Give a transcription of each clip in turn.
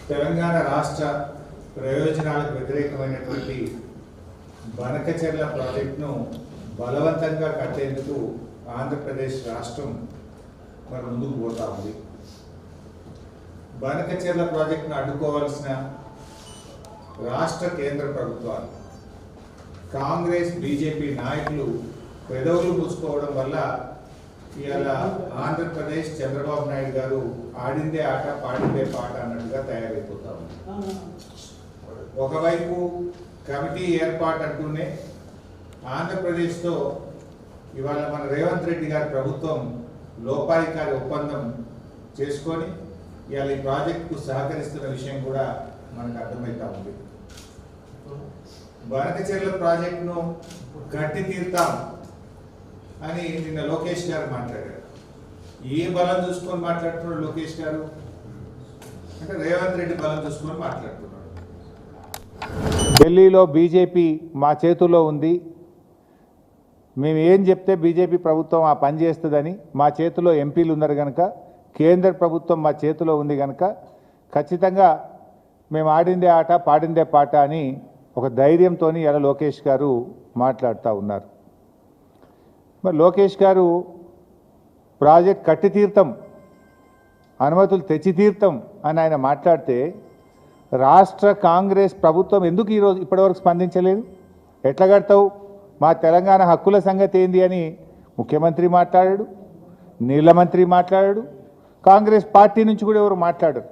తెలంగాణ రాష్ట్ర ప్రయోజనాలకు వ్యతిరేకమైనటువంటి బనకచెర్ల ప్రాజెక్టును బలవంతంగా కట్టేందుకు ఆంధ్రప్రదేశ్ రాష్ట్రం మరి ముందుకు పోతా ఉంది. బనకచెర్ల ప్రాజెక్టును అడ్డుకోవాల్సిన రాష్ట్ర కేంద్ర ప్రభుత్వాలు, కాంగ్రెస్ బీజేపీ నాయకులు పెదవులు మూసుకోవడం వల్ల ఇవాళ ఆంధ్రప్రదేశ్ చంద్రబాబు నాయుడు గారు ఆడిందే ఆట పాడిందే పాట అన్నట్టుగా తయారైపోతా ఉంది. ఒకవైపు కమిటీ ఏర్పాటు అంటూనే ఆంధ్రప్రదేశ్తో ఇవాళ మన రేవంత్ రెడ్డి గారి ప్రభుత్వం లోపాయికారి ఒప్పందం చేసుకొని ఇవాళ ఈ ప్రాజెక్టుకు సహకరిస్తున్న విషయం కూడా మనకు అర్థమవుతా ఉంది. బనకచెర్ల ప్రాజెక్టును కట్టి తీరుతాం అని నిన్న లోకేష్ గారు మాట్లాడారు. ఏ బలం చూసుకొని మాట్లాడుతున్నాడు లోకేష్ గారు అంటే రేవంత్ రెడ్డి బలం చూసుకొని మాట్లాడుతున్నాడు. ఢిల్లీలో బీజేపీ మా చేతుల్లో ఉంది, మేము ఏం చెప్తే బీజేపీ ప్రభుత్వం ఆ పని చేస్తుందని, మా చేతిలో ఎంపీలు ఉన్నారు కనుక, కేంద్ర ప్రభుత్వం మా చేతిలో ఉంది కనుక ఖచ్చితంగా మేము ఆడిందే ఆట పాడిందే పాట అని ఒక ధైర్యంతో ఇలా లోకేష్ గారు మాట్లాడుతూ ఉన్నారు. మరి లోకేష్ గారు ప్రాజెక్ట్ కట్టి తీర్థం, అనుమతులు తెచ్చి తీర్థం అని ఆయన మాట్లాడితే రాష్ట్ర కాంగ్రెస్ ప్రభుత్వం ఎందుకు ఈరోజు ఇప్పటివరకు స్పందించలేదు? ఎట్లా కడతావు, మా తెలంగాణ హక్కుల సంగతి ఏంది అని ముఖ్యమంత్రి మాట్లాడాడు, నీళ్ళ మంత్రి మాట్లాడాడు, కాంగ్రెస్ పార్టీ నుంచి కూడా ఎవరు మాట్లాడరు.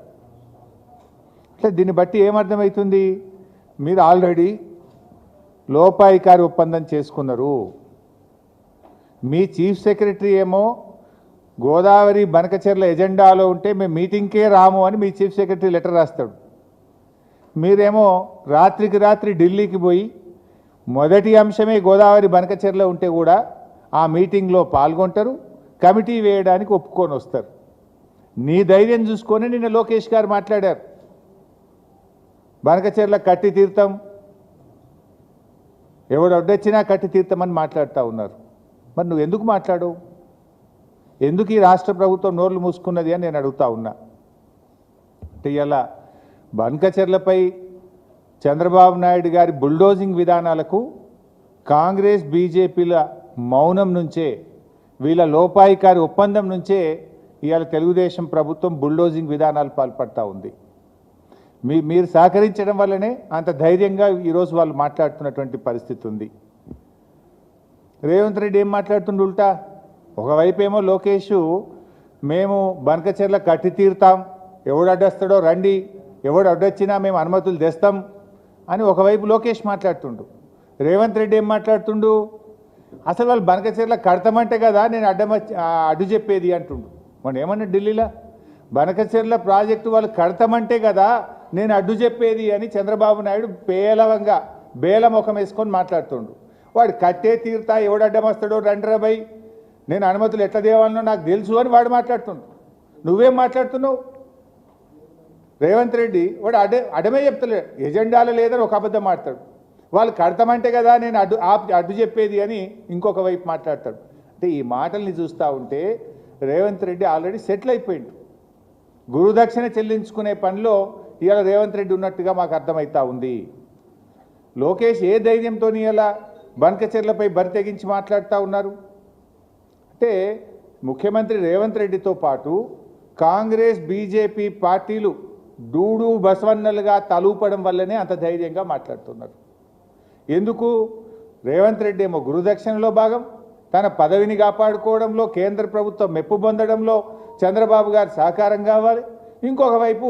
అట్లా దీన్ని బట్టి ఏమర్థమవుతుంది? మీరు ఆల్రెడీ లోపాయికారి ఒప్పందం చేసుకున్నారు. మీ చీఫ్ సెక్రటరీ ఏమో గోదావరి బనకచెర్ల ఎజెండాలో ఉంటే మేము మీటింగ్కే రాము అని మీ చీఫ్ సెక్రటరీ లెటర్ రాస్తాడు. మీరేమో రాత్రికి రాత్రి ఢిల్లీకి పోయి మొదటి అంశమే గోదావరి బనకచెర్ల ఉంటే కూడా ఆ మీటింగ్లో పాల్గొంటారు, కమిటీ వేయడానికి ఒప్పుకొని వస్తారు. నీ ధైర్యం చూసుకొని నిన్న లోకేష్ గారు మాట్లాడారు, బనకచెర్ల కట్టి తీర్థం, ఎవడు అడ్డొచ్చినా కట్టి తీర్థమని మాట్లాడుతూ ఉన్నారు. మరి నువ్వు ఎందుకు మాట్లాడవు? ఎందుకు ఈ రాష్ట్ర ప్రభుత్వం నోర్లు మూసుకున్నది అని నేను అడుగుతా ఉన్నా. అంటే ఇలా బనకచెర్లపై చంద్రబాబు నాయుడు గారి బుల్డోజింగ్ విధానాలకు కాంగ్రెస్ బీజేపీల మౌనం నుంచే, వీళ్ళ లోపాయికారి ఒప్పందం నుంచే ఇవాళ తెలుగుదేశం ప్రభుత్వం బుల్డోజింగ్ విధానాలు పాల్పడతా ఉంది. మీరు సహకరించడం వల్లనే అంత ధైర్యంగా ఈరోజు వాళ్ళు మాట్లాడుతున్నటువంటి పరిస్థితి ఉంది. రేవంత్ రెడ్డి ఏం మాట్లాడుతుండు ఉల్టా? ఒకవైపు ఏమో లోకేష్ మేము బనకచెర్ల కట్టి తీరుతాం, ఎవడు అడ్డొస్తాడో రండి, ఎవడు అడ్డొచ్చినా మేము అనుమతులు తెస్తాం అని ఒకవైపు లోకేష్ మాట్లాడుతుండు. రేవంత్ రెడ్డి ఏం మాట్లాడుతుండు? అసలు వాళ్ళు బనకచెర్ల కడతామంటే కదా నేను అడ్డు చెప్పేది అంటుండు. మనం ఏమన్నా ఢిల్లీలో బనకచెర్ల ప్రాజెక్టు వాళ్ళు కడతామంటే కదా నేను అడ్డు చెప్పేది అని చంద్రబాబు నాయుడు పేలవంగా బేలముఖం వేసుకొని మాట్లాడుతుండు. వాడు కట్టే తీరుతా, ఎవడు అడ్డం వస్తాడో రండిరా బై, నేను అనుమతులు ఎట్లా దేవాలనో నాకు తెలుసు అని వాడు మాట్లాడుతుండు. నువ్వేం మాట్లాడుతున్నావు? రేవంత్ రెడ్డి వాడు అడమే చెప్తలేడు, ఎజెండాలో లేదని ఒక అబద్ధం మాట్లాడు. వాళ్ళు కడతామంటే కదా నేను అడ్డు చెప్పేది అని ఇంకొక వైపు మాట్లాడతాడు. అంటే ఈ మాటల్ని చూస్తూ ఉంటే రేవంత్ రెడ్డి ఆల్రెడీ సెటిల్ అయిపోయిండు. గురుదక్షిణ చెల్లించుకునే పనిలో ఇవాళ రేవంత్ రెడ్డి ఉన్నట్టుగా మాకు అర్థమవుతా ఉంది. లోకేష్ ఏ ధైర్యంతో ఇలా బనకచెర్లపై బరి తెగించి మాట్లాడుతూ ఉన్నారు అంటే, ముఖ్యమంత్రి రేవంత్ రెడ్డితో పాటు కాంగ్రెస్ బీజేపీ పార్టీలు డూడు బసవన్నలుగా తలూపడం వల్లనే అంత ధైర్యంగా మాట్లాడుతున్నారు. ఎందుకు? రేవంత్ రెడ్డి ఏమో గురుదక్షిణలో భాగం, తన పదవిని కాపాడుకోవడంలో, కేంద్ర ప్రభుత్వం మెప్పు పొందడంలో చంద్రబాబు గారు సహకారం కావాలి. ఇంకొక వైపు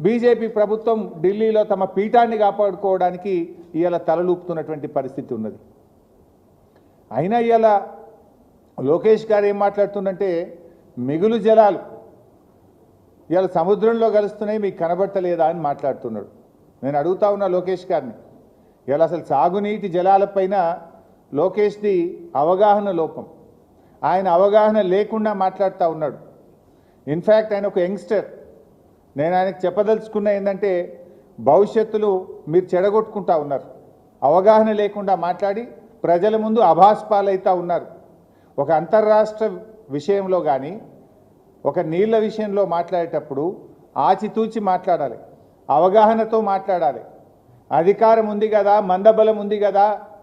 బీజేపీ ప్రభుత్వం ఢిల్లీలో తమ పీఠాన్ని కాపాడుకోవడానికి ఇవాళ తలలూపుతున్నటువంటి పరిస్థితి ఉన్నది. అయినా ఇవాళ లోకేష్ గారు ఏం మాట్లాడుతుందంటే, మిగులు జలాలు ఇవాళ సముద్రంలో కలుస్తున్నాయి మీకు కనబడతలేదా అని మాట్లాడుతున్నాడు. నేను అడుగుతా ఉన్నా లోకేష్ గారిని, ఇవాళ అసలు సాగునీటి జలాలపైన లోకేష్ది అవగాహన లోపం, ఆయన అవగాహన లేకుండా మాట్లాడుతూ ఉన్నాడు. ఇన్ఫ్యాక్ట్ ఆయన ఒక యంగ్స్టర్. నేను ఆయనకు చెప్పదలుచుకున్న ఏంటంటే, భవిష్యత్తులో మీరు చెడగొట్టుకుంటా ఉన్నారు, అవగాహన లేకుండా మాట్లాడి ప్రజల ముందు అభాస్పాలైతా ఉన్నారు. ఒక అంతర్రాష్ట్ర విషయంలో కానీ ఒక నీళ్ళ విషయంలో మాట్లాడేటప్పుడు ఆచితూచి మాట్లాడాలి. అవగాహనతో మాట్లాడాలి. అధికారం ఉంది కదా, మందబలం ఉంది కదా,